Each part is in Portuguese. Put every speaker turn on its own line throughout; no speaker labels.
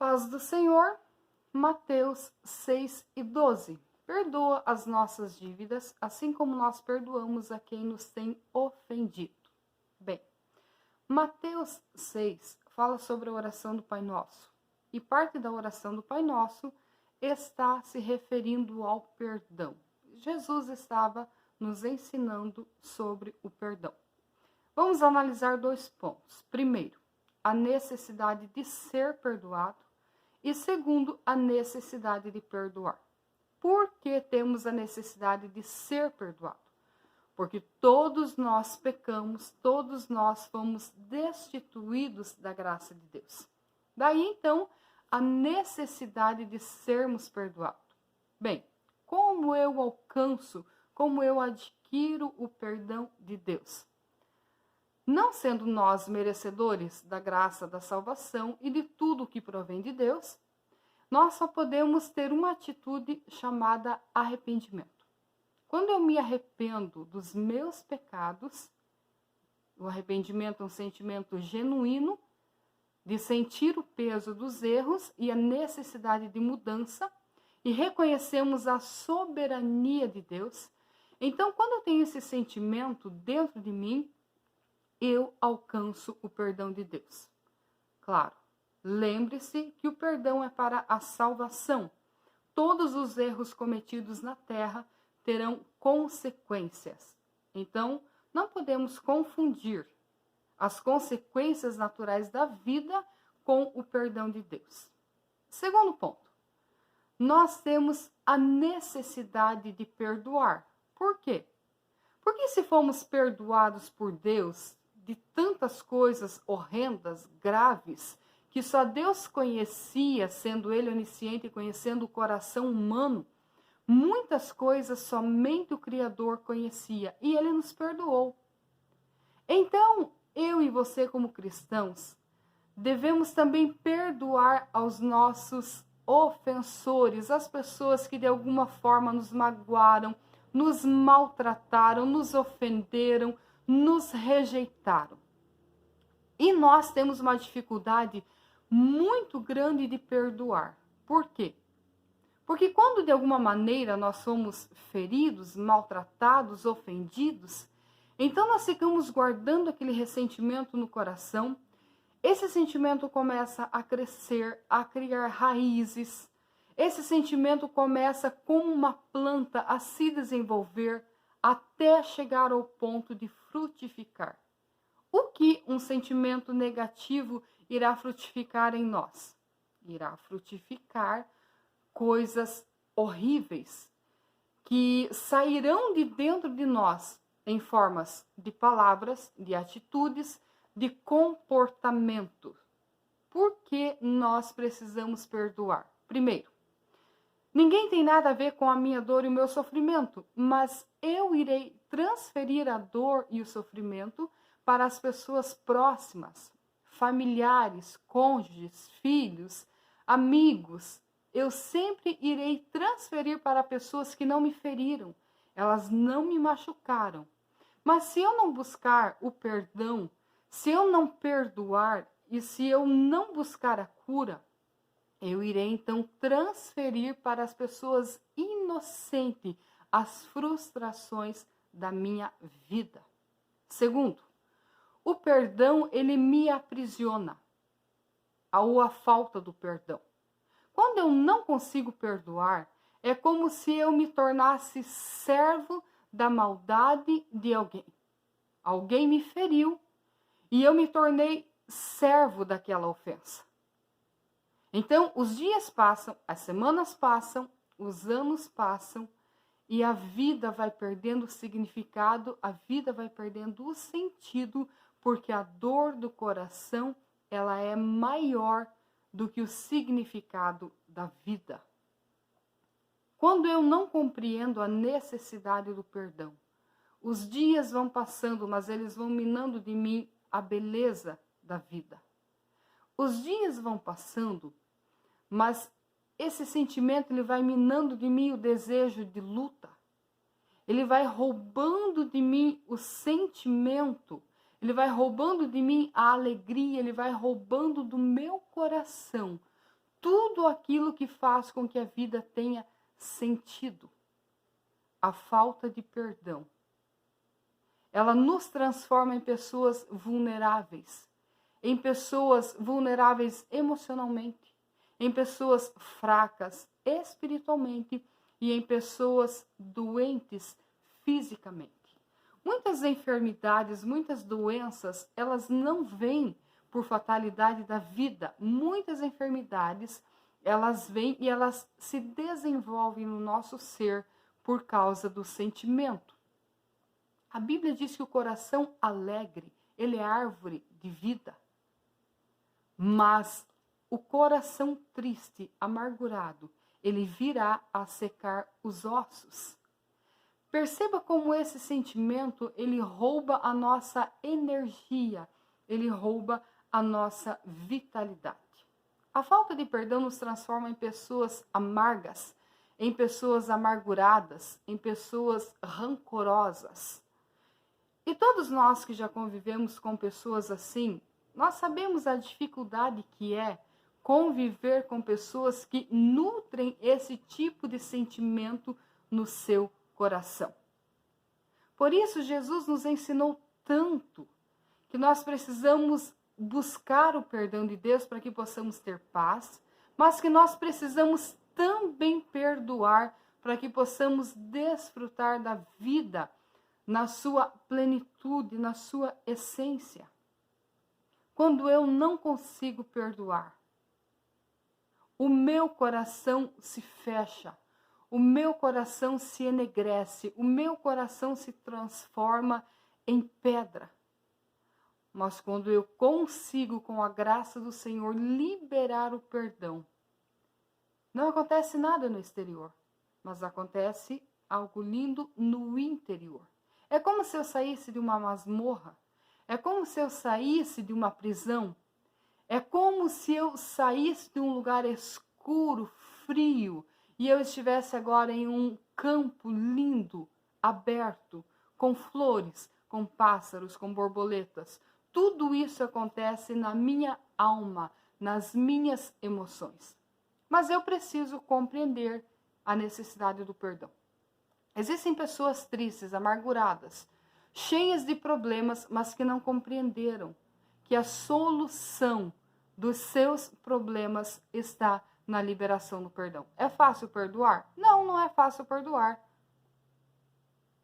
Paz do Senhor, Mateus 6:12. Perdoa as nossas dívidas, assim como nós perdoamos a quem nos tem ofendido. Bem, Mateus 6 fala sobre a oração do Pai Nosso. E parte da oração do Pai Nosso está se referindo ao perdão. Jesus estava nos ensinando sobre o perdão. Vamos analisar 2 pontos. Primeiro, a necessidade de ser perdoado. E segundo, a necessidade de perdoar. Por que temos a necessidade de ser perdoado? Porque todos nós pecamos, todos nós fomos destituídos da graça de Deus. Daí, então, a necessidade de sermos perdoados. Bem, como eu alcanço, como eu adquiro o perdão de Deus? Não sendo nós merecedores da graça da salvação e de tudo o que provém de Deus, nós só podemos ter uma atitude chamada arrependimento. Quando eu me arrependo dos meus pecados, o arrependimento é um sentimento genuíno de sentir o peso dos erros e a necessidade de mudança, e reconhecemos a soberania de Deus. Então, quando eu tenho esse sentimento dentro de mim, eu alcanço o perdão de Deus. Claro, lembre-se que o perdão é para a salvação. Todos os erros cometidos na terra terão consequências. Então, não podemos confundir as consequências naturais da vida com o perdão de Deus. Segundo ponto, nós temos a necessidade de perdoar. Por quê? Porque se fomos perdoados por Deus de tantas coisas horrendas, graves, que só Deus conhecia, sendo Ele onisciente e conhecendo o coração humano, muitas coisas somente o Criador conhecia e Ele nos perdoou. Então, eu e você como cristãos, devemos também perdoar aos nossos ofensores, as pessoas que de alguma forma nos magoaram, nos maltrataram, nos ofenderam, nos rejeitaram. E nós temos uma dificuldade muito grande de perdoar. Por quê? Porque quando de alguma maneira nós somos feridos, maltratados, ofendidos, então nós ficamos guardando aquele ressentimento no coração. Esse sentimento começa a crescer, a criar raízes. Esse sentimento começa como uma planta a se desenvolver até chegar ao ponto de frutificar. O que um sentimento negativo irá frutificar em nós? Irá frutificar coisas horríveis que sairão de dentro de nós em formas de palavras, de atitudes, de comportamento. Por que nós precisamos perdoar? Primeiro, ninguém tem nada a ver com a minha dor e o meu sofrimento, mas eu irei transferir a dor e o sofrimento para as pessoas próximas, familiares, cônjuges, filhos, amigos. Eu sempre irei transferir para pessoas que não me feriram, elas não me machucaram. Mas se eu não buscar o perdão, se eu não perdoar e se eu não buscar a cura, eu irei então transferir para as pessoas inocentes as frustrações da minha vida. Segundo, o perdão, ele me aprisiona, ou a falta do perdão. Quando eu não consigo perdoar, é como se eu me tornasse servo da maldade de alguém. Alguém me feriu e eu me tornei servo daquela ofensa. Então, os dias passam, as semanas passam, os anos passam e a vida vai perdendo o significado, a vida vai perdendo o sentido, porque a dor do coração, ela é maior do que o significado da vida. Quando eu não compreendo a necessidade do perdão, os dias vão passando, mas eles vão minando de mim a beleza da vida. Os dias vão passando, mas esse sentimento ele vai minando de mim o desejo de luta. Ele vai roubando de mim o sentimento, ele vai roubando de mim a alegria, ele vai roubando do meu coração tudo aquilo que faz com que a vida tenha sentido. A falta de perdão, ela nos transforma em pessoas vulneráveis emocionalmente, em pessoas fracas espiritualmente e em pessoas doentes fisicamente. Muitas enfermidades, muitas doenças, elas não vêm por fatalidade da vida. Muitas enfermidades, elas vêm e elas se desenvolvem no nosso ser por causa do sentimento. A Bíblia diz que o coração alegre, ele é árvore de vida. Mas o coração triste, amargurado, ele virá a secar os ossos. Perceba como esse sentimento, ele rouba a nossa energia, ele rouba a nossa vitalidade. A falta de perdão nos transforma em pessoas amargas, em pessoas amarguradas, em pessoas rancorosas. E todos nós que já convivemos com pessoas assim, nós sabemos a dificuldade que é conviver com pessoas que nutrem esse tipo de sentimento no seu coração. Por isso, Jesus nos ensinou tanto que nós precisamos buscar o perdão de Deus para que possamos ter paz, mas que nós precisamos também perdoar para que possamos desfrutar da vida na sua plenitude, na sua essência. Quando eu não consigo perdoar, o meu coração se fecha, o meu coração se enegrece, o meu coração se transforma em pedra. Mas quando eu consigo, com a graça do Senhor, liberar o perdão, não acontece nada no exterior, mas acontece algo lindo no interior. É como se eu saísse de uma masmorra, é como se eu saísse de uma prisão, é como se eu saísse de um lugar escuro, frio, e eu estivesse agora em um campo lindo, aberto, com flores, com pássaros, com borboletas. Tudo isso acontece na minha alma, nas minhas emoções. Mas eu preciso compreender a necessidade do perdão. Existem pessoas tristes, amarguradas, cheias de problemas, mas que não compreenderam que a solução dos seus problemas está na liberação do perdão. É fácil perdoar? Não, não é fácil perdoar.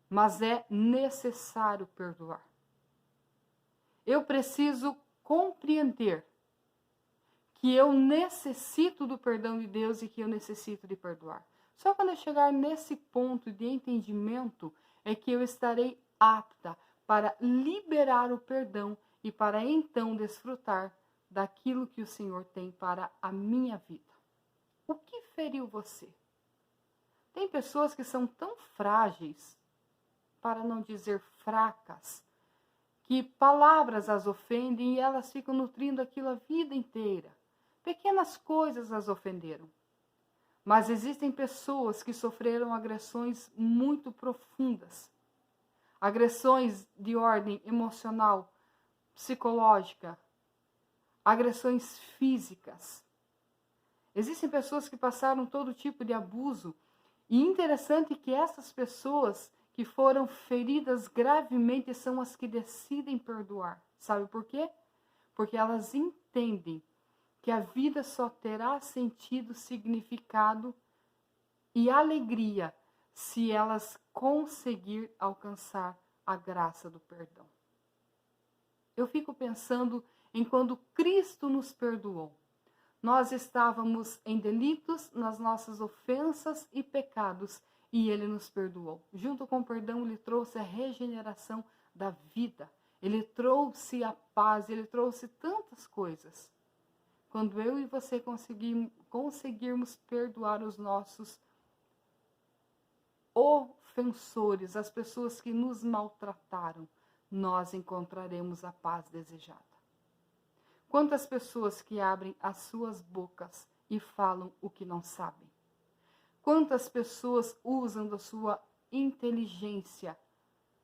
Mas é necessário perdoar. Eu preciso compreender que eu necessito do perdão de Deus e que eu necessito de perdoar. Só quando eu chegar nesse ponto de entendimento é que eu estarei apta para liberar o perdão e para então desfrutar daquilo que o Senhor tem para a minha vida. O que feriu você? Tem pessoas que são tão frágeis, para não dizer fracas, que palavras as ofendem e elas ficam nutrindo aquilo a vida inteira. Pequenas coisas as ofenderam. Mas existem pessoas que sofreram agressões muito profundas. Agressões de ordem emocional, psicológica, agressões físicas. Existem pessoas que passaram todo tipo de abuso. E interessante que essas pessoas que foram feridas gravemente são as que decidem perdoar. Sabe por quê? Porque elas entendem que a vida só terá sentido, significado e alegria se elas conseguir alcançar a graça do perdão. Eu fico pensando em quando Cristo nos perdoou. Nós estávamos em delitos, nas nossas ofensas e pecados, e Ele nos perdoou. Junto com o perdão, Ele trouxe a regeneração da vida. Ele trouxe a paz, Ele trouxe tantas coisas. Quando eu e você conseguirmos perdoar os nossos ofensores, as pessoas que nos maltrataram, nós encontraremos a paz desejada. Quantas pessoas que abrem as suas bocas e falam o que não sabem? Quantas pessoas usam da sua inteligência,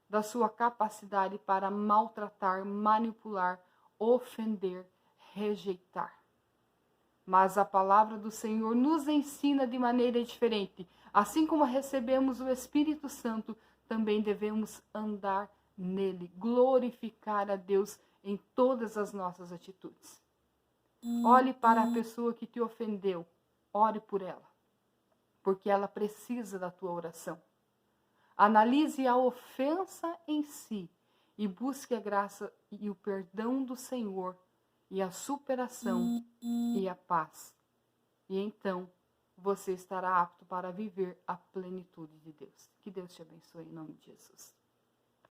da sua capacidade para maltratar, manipular, ofender, rejeitar? Mas a palavra do Senhor nos ensina de maneira diferente. Assim como recebemos o Espírito Santo, também devemos andar nele, glorificar a Deus em todas as nossas atitudes. Olhe para a pessoa que te ofendeu, ore por ela, porque ela precisa da tua oração. Analise a ofensa em si e busque a graça e o perdão do Senhor e a superação e a paz. E então você estará apto para viver a plenitude de Deus. Que Deus te abençoe em nome de Jesus.